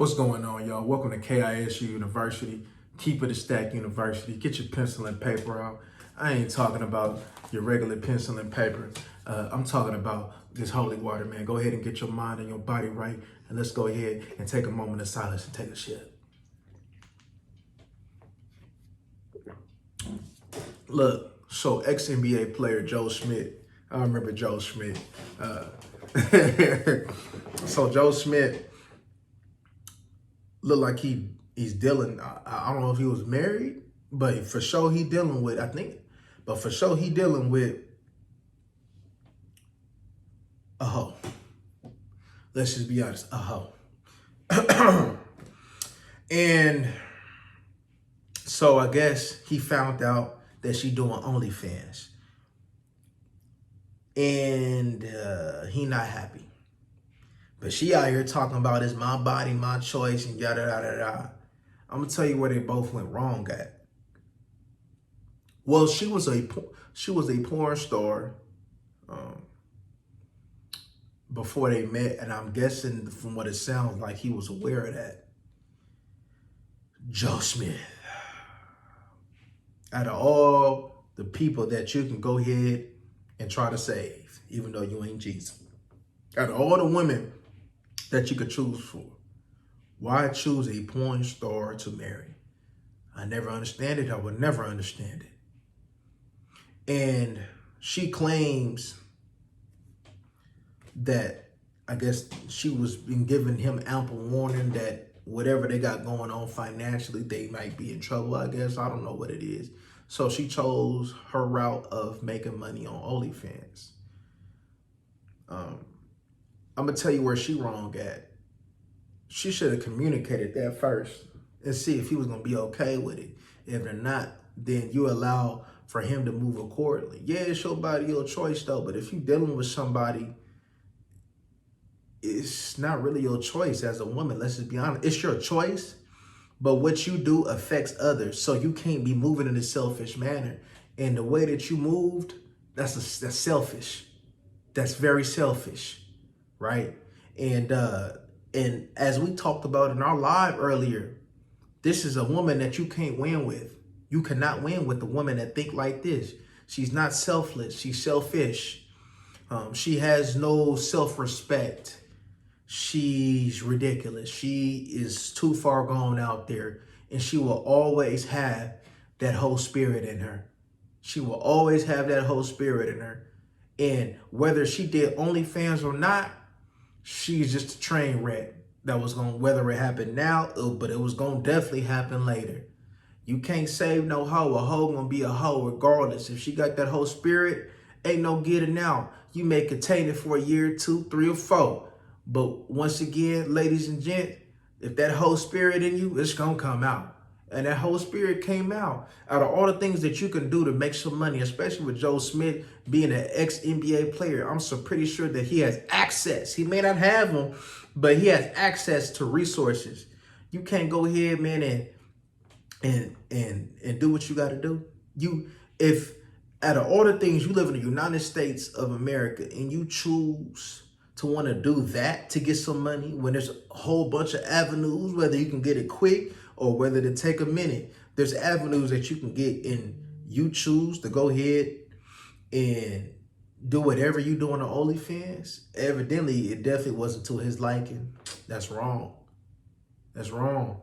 What's going on, y'all? Welcome to KISU University. Keep it a stack university. Get your pencil and paper out. I ain't talking about your regular pencil and paper. I'm talking about this holy water, man. Go ahead and get your mind and your body right. And let's go ahead and take a moment of silence and take a shit. Look, so ex-NBA player Joe Schmidt. I remember Joe Schmidt. So Joe Schmidt looked like he's dealing. I don't know if he was married, but for sure he dealing with, but for sure he dealing with a hoe. Let's just be honest, a hoe. And so I guess he found out that she doing OnlyFans. And he not happy. But she out here talking about it's my body, my choice, and yada, yada, yada. I'm going to tell you where they both went wrong at. Well, she was a porn star before they met, and I'm guessing from what it sounds like, he was aware of that. Joe Smith. Out of all the people that you can go ahead and try to save, even though you ain't Jesus. Out of all the women that you could choose for, why choose a porn star to marry? I never understand it. I would never understand it. And she claims that, I guess she was been giving him ample warning that whatever they got going on financially, they might be in trouble, I guess. I don't know what it is. So she chose her route of making money on OnlyFans. I'm going to tell you where she wrong at. She should have communicated that first and see if he was going to be okay with it. If they're not, then you allow for him to move accordingly. Yeah, it's your body, your choice, though. But if you're dealing with somebody, it's not really your choice as a woman. Let's just be honest. It's your choice, but what you do affects others. So you can't be moving in a selfish manner. And the way that you moved, that's selfish. That's very selfish. Right? And as we talked about in our live earlier, this is a woman that you can't win with. You cannot win with a woman that think like this. She's not selfless. She's selfish. She has no self-respect. She's ridiculous. She is too far gone out there. And she will always have that whole spirit in her. She will always have that whole spirit in her. And whether she did OnlyFans or not, she's just a train wreck that was going to, whether it happened now, but it was going to definitely happen later. You can't save no hoe. A hoe going to be a hoe regardless. If she got that whole spirit, ain't no getting out. You may contain it for a year, 2, 3, or 4. But once again, ladies and gents, if that whole spirit in you, it's going to come out. And that whole spirit came out. Out of all the things that you can do to make some money, especially with Joe Smith being an ex-NBA player, I'm so pretty sure that he has access. He may not have them, but he has access to resources. You can't go ahead, man, and do what you got to do. If out of all the things, you live in the United States of America and you choose to want to do that to get some money when there's a whole bunch of avenues, whether you can get it quick or whether to take a minute, there's avenues that you can get, and you choose to go ahead and do whatever you do on the OnlyFans. Evidently, it definitely wasn't to his liking. That's wrong. That's wrong.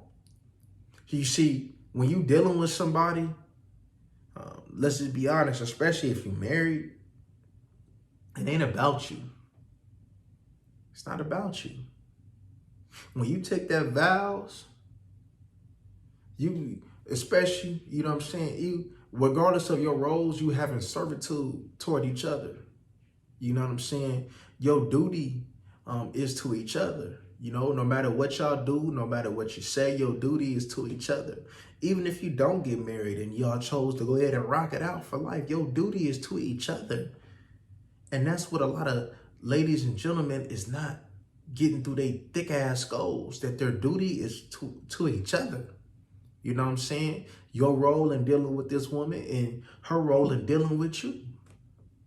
You see, when you dealing with somebody, let's just be honest, especially if you're married, it ain't about you. It's not about you. When you take that vows, you, especially, you know what I'm saying, you, regardless of your roles, you having servitude toward each other. You know what I'm saying? Your duty is to each other. You know, no matter what y'all do, no matter what you say, your duty is to each other. Even if you don't get married and y'all chose to go ahead and rock it out for life, your duty is to each other. And that's what a lot of ladies and gentlemen is not getting through their thick ass skulls, that their duty is to each other. You know what I'm saying? Your role in dealing with this woman and her role in dealing with you.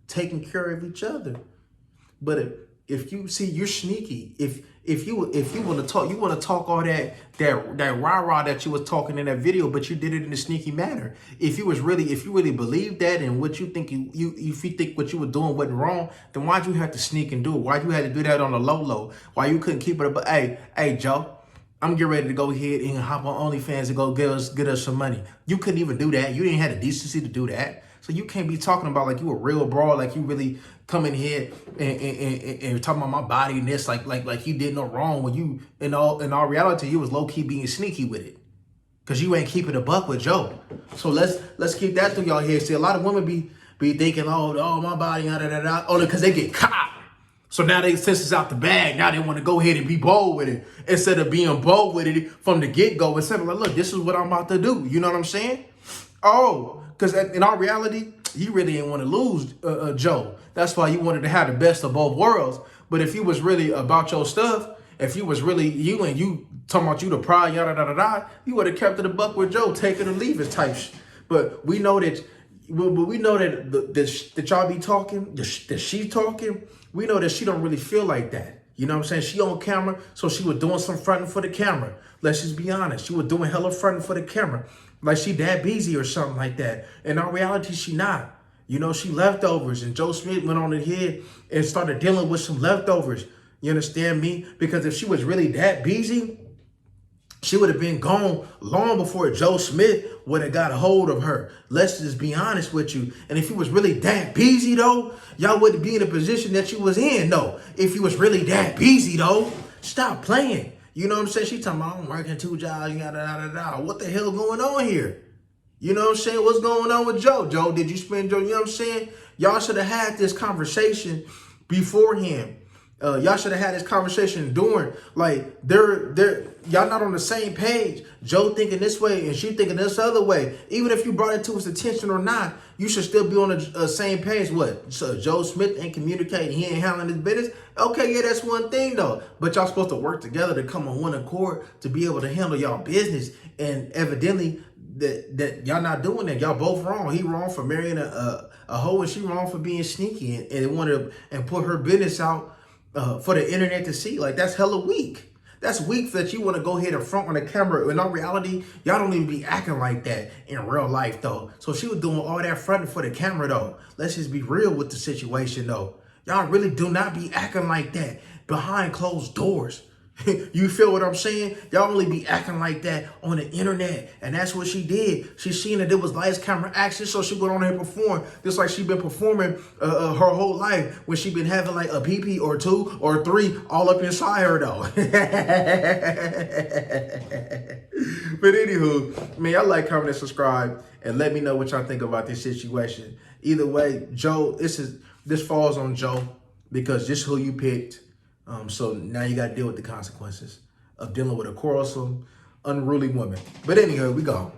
Taking care of each other. But if you see you're sneaky, if you want to talk, you want to talk all that rah-rah that you was talking in that video, but you did it in a sneaky manner. If you really believe that and what you think if you think what you were doing wasn't wrong, then why'd you have to sneak and do it? Why'd you have to do that on the low? Why you couldn't keep it up? But hey, Joe, I'm getting ready to go ahead and hop on OnlyFans and go get us some money. You couldn't even do that. You didn't have the decency to do that. So you can't be talking about like you a real broad, like you really come in here and talking about my body and this, like you did no wrong when you in all reality you was low key being sneaky with it, cause you ain't keeping a buck with Joe. So let's keep that through y'all here. See, a lot of women be thinking, oh my body, only cause they get caught. So now since it's out the bag, now they want to go ahead and be bold with it instead of being bold with it from the get go. Instead of like, look, this is what I'm about to do. You know what I'm saying? Oh, because in all reality, you really didn't want to lose Joe. That's why you wanted to have the best of both worlds. But if you was really about your stuff, if you was really you and you talking about you the pride, you would have kept it a buck with Joe, take it or leave it type shit. But we know that that y'all be talking, that she talking. We know that she don't really feel like that. You know what I'm saying? She on camera, so she was doing some fronting for the camera. Let's just be honest. She was doing hella fronting for the camera. Like she that busy or something like that. In all reality, she not. You know, she leftovers. And Joe Smith went on ahead and started dealing with some leftovers. You understand me? Because if she was really that busy, she would have been gone long before Joe Smith would have got a hold of her. Let's just be honest with you. And if you was really that busy, though, y'all wouldn't be in the position that you was in, though. If you was really that busy, though, stop playing. You know what I'm saying? She talking about, I'm working 2 jobs, What the hell going on here? You know what I'm saying? What's going on with Joe? Joe, did you spend Joe? You know what I'm saying? Y'all should have had this conversation beforehand. Y'all should have had this conversation during, like, y'all not on the same page. Joe thinking this way and she thinking this other way. Even if you brought it to his attention or not, you should still be on the same page. What? So Joe Smith ain't communicating. He ain't handling his business. Okay, yeah, that's one thing though. But y'all supposed to work together to come on one accord to be able to handle y'all business. And evidently that y'all not doing that. Y'all both wrong. He wrong for marrying a hoe and she wrong for being sneaky and wanted and put her business out for the internet to see. Like, that's hella weak. That's weak that you want to go ahead and front on the camera. In all reality, y'all don't even be acting like that in real life, though. So she was doing all that fronting for the camera, though. Let's just be real with the situation, though. Y'all really do not be acting like that behind closed doors. You feel what I'm saying? Y'all only be acting like that on the internet. And that's what she did. She seen that there was lights, camera, action, so she went on here and performed. Just like she been performing her whole life when she been having like a PP or 2 or 3 all up inside her though. But anywho, man, y'all like, comment, and subscribe, and let me know what y'all think about this situation. Either way, Joe, this falls on Joe because this is who you picked. So now you got to deal with the consequences of dealing with a quarrelsome, unruly woman. But anyway, we go.